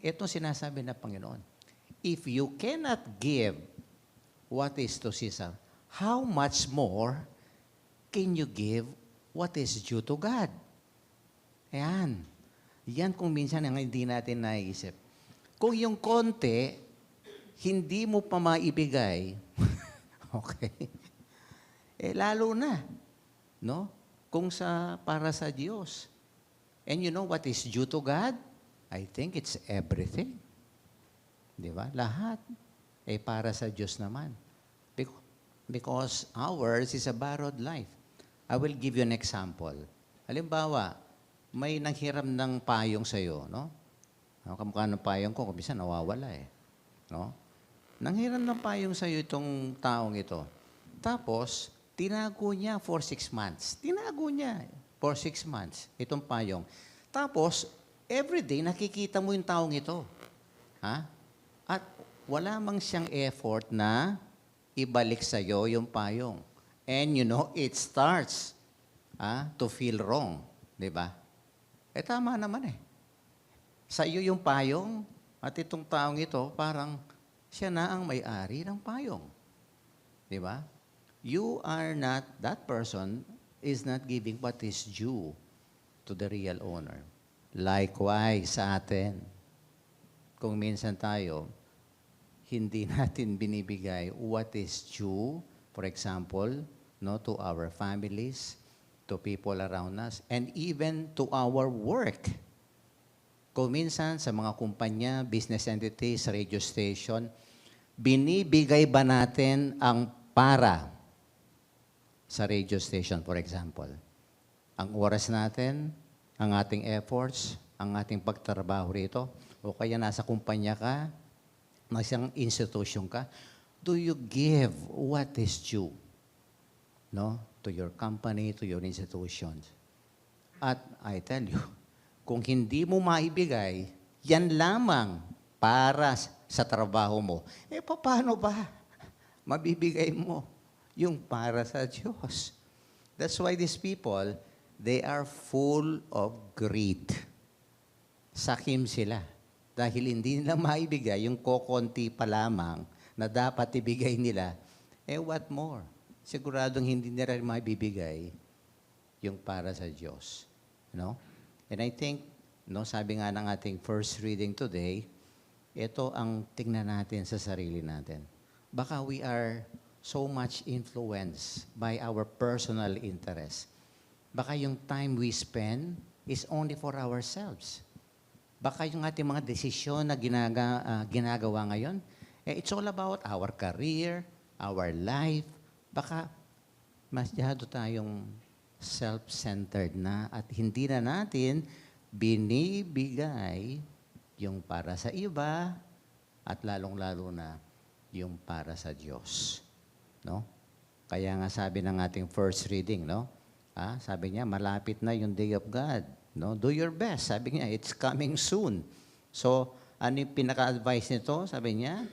Ito sinasabi ng Panginoon. If you cannot give what is to Caesar, how much more can you give what is due to God? Ayan. Yan kung minsan ang hindi natin naisip. Kung yung konti, hindi mo pa maibigay, okay, lalo na, no? Kung para sa Diyos. And you know what is due to God? I think it's everything. Di ba? Lahat. Para sa Diyos naman. Because ours is a borrowed life. I will give you an example. Halimbawa, may nanghiram ng payong sa'yo, no? Kamukha ng payong ko, kung minsan nawawala no? Nanghiram ng payong sa'yo itong taong ito. Tapos, tinago niya for 6 months. Tinago niya for 6 months itong payong. Tapos, everyday nakikita mo yung taong ito. Ha? At wala mang siyang effort na ibalik sa'yo yung payong. And you know, it starts to feel wrong. Di ba? Tama naman Sa iyo yung payong at itong taong ito, parang siya na ang may-ari ng payong. Di ba? You are not, that person is not giving what is due to the real owner. Likewise sa atin, kung minsan tayo, hindi natin binibigay what is due, for example, no, to our families, to people around us, and even to our work. Kung minsan sa mga kumpanya, business entities, radio station, binibigay ba natin ang para sa radio station, for example? Ang oras natin, ang ating efforts, ang ating pagtrabaho rito, o kaya nasa kumpanya ka, nasa institution ka, do you give what is due? No? To your company, to your institutions. At I tell you, kung hindi mo maibigay, yan lamang para sa trabaho mo, paano ba mabibigay mo yung para sa Diyos? That's why these people, they are full of greed. Sakim sila. Dahil hindi nila maibigay yung kokonti pa lamang na dapat ibigay nila, what more? Siguradong hindi nila maibibigay yung para sa Diyos. No? And I think, no, sabi nga ng ating first reading today, ito ang tingnan natin sa sarili natin. Baka we are so much influenced by our personal interest. Baka yung time we spend is only for ourselves. Baka yung ating mga desisyon na ginagawa ngayon, it's all about our career, our life. Baka masyado tayong self-centered na at hindi na natin binibigay yung para sa iba at lalong-lalo na yung para sa Diyos. No? Kaya nga sabi ng ating first reading, no? Sabi niya, malapit na yung day of God. No? Do your best. Sabi niya, it's coming soon. So, ano yung pinaka-advice nito? Sabi niya,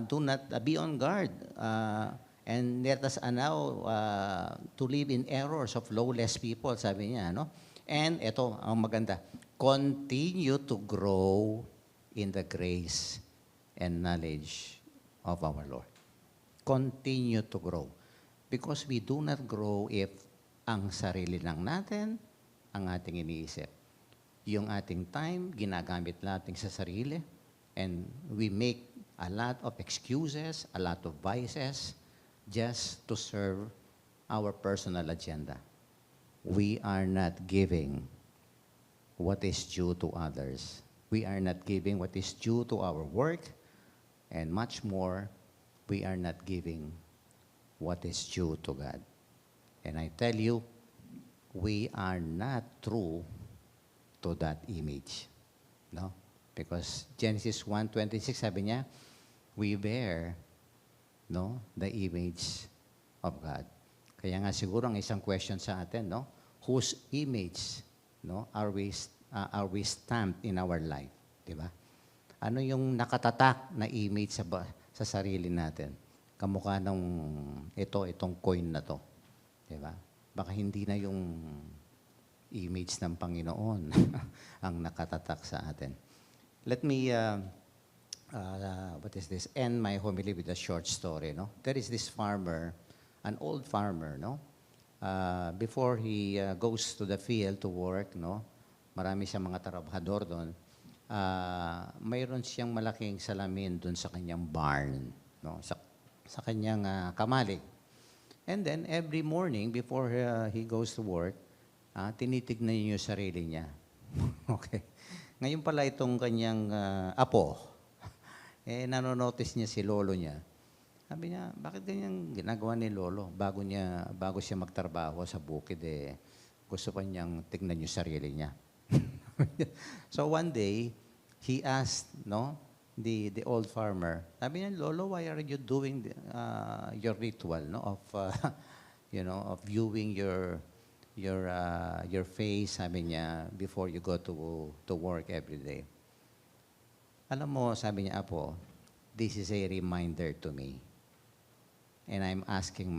do not be on guard. And let us allow to live in errors of lawless people, sabi niya. No? And ito, ang maganda, continue to grow in the grace and knowledge of our Lord. Continue to grow. Because we do not grow if ang sarili lang natin ang ating iniisip. Yung ating time, ginagamit natin sa sarili, and we make a lot of excuses, a lot of vices, just to serve our personal agenda. We are not giving what is due to others. We are not giving what is due to our work, and much more, we are not giving what is due to God. And I tell you, we are not true to that image. No? Because Genesis 1:26, sabi niya, we bear the image of God. Kaya nga siguro ang isang question sa atin, no? Whose image, no, are we stamped in our life, 'di ba? Ano yung nakatatak na image sa sarili natin? Kamukha ng itong coin na 'to, 'di ba? Baka hindi na yung image ng Panginoon ang nakatatak sa atin. Let me, what is this, end my homily with a short story, no? There is this farmer, an old farmer, no? Before he goes to the field to work, no? Marami siyang mga trabahador doon. Mayroon siyang malaking salamin doon sa kanyang barn, no? Sa kanyang kamalig. And then, every morning, before he goes to work, tinitignan niya yung sarili niya. Okay. Ngayon pala itong kanyang apo, nanonotice niya si lolo niya. Sabi niya, bakit ganyan ginagawa ni lolo? Bago siya magtrabaho sa bukid, gusto pa niyang tignan yung sarili niya. So one day, he asked, no, the old farmer, sabi niya, Lolo, why are you doing your ritual, no, of of viewing your face, sabi niya, before you go to work every day? Alam mo, sabi niya, Apo, this is a reminder to me. And I'm asking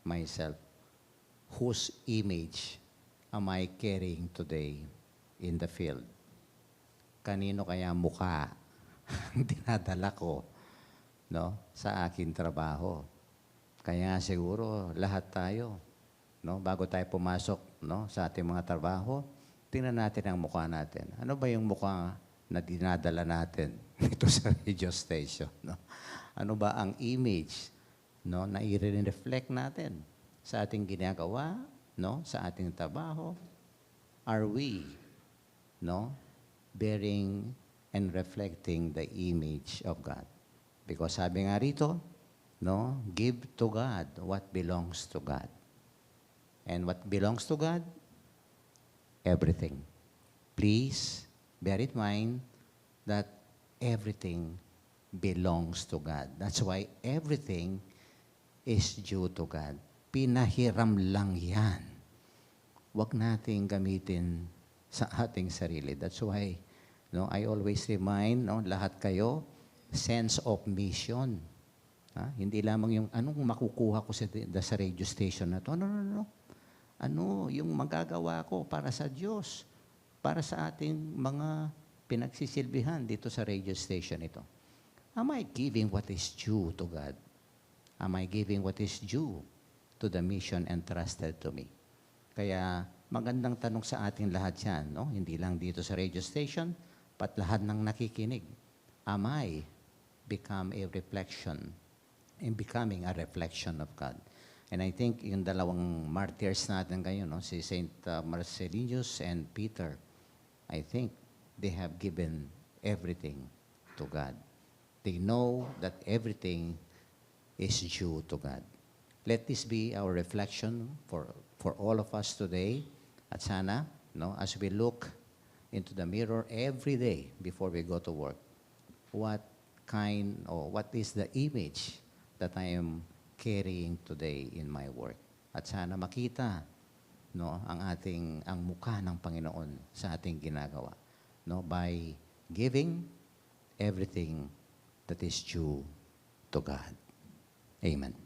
myself, whose image am I carrying today in the field? Kanino kaya mukha ang dinadala ko, no, sa aking trabaho? Kaya siguro lahat tayo, no, bago tayo pumasok, no, sa ating mga trabaho, tingnan natin ang mukha natin. Ano ba yung mukha na dinadala natin ito sa radio station, no? Ano ba ang image, no, na i-reflect natin sa ating ginagawa, no, sa ating trabaho? Are we, no, bearing and reflecting the image of God? Because sabi nga rito, no, give to God what belongs to God. And what belongs to God? Everything. Please bear in mind that everything belongs to God. That's why everything is due to God. Pinahiram lang yan. Huwag nating gamitin sa ating sarili. That's why, no, I always remind, no, lahat kayo, sense of mission. Hindi lamang yung anong makukuha ko sa radio station na to. No. Ano yung magagawa ko para sa Diyos, para sa ating mga pinagsisilbihan dito sa radio station ito. Am I giving what is due to God? Am I giving what is due to the mission entrusted to me? Kaya magandang tanong sa ating lahat yan, no? Hindi lang dito sa radio station, but lahat ng nakikinig. Am I becoming a reflection of God? And I think yung dalawang martyrs natin ngayon, no, si Saint Marcellinus and Peter, I think they have given everything to God. They know that everything is due to God. Let this be our reflection for all of us today. At sana, no, as we look into the mirror every day before we go to work, what is the image that I am carrying today in my work? At sana makita, no, ang mukha ng Panginoon sa ating ginagawa, no, by giving everything that is due to God. Amen.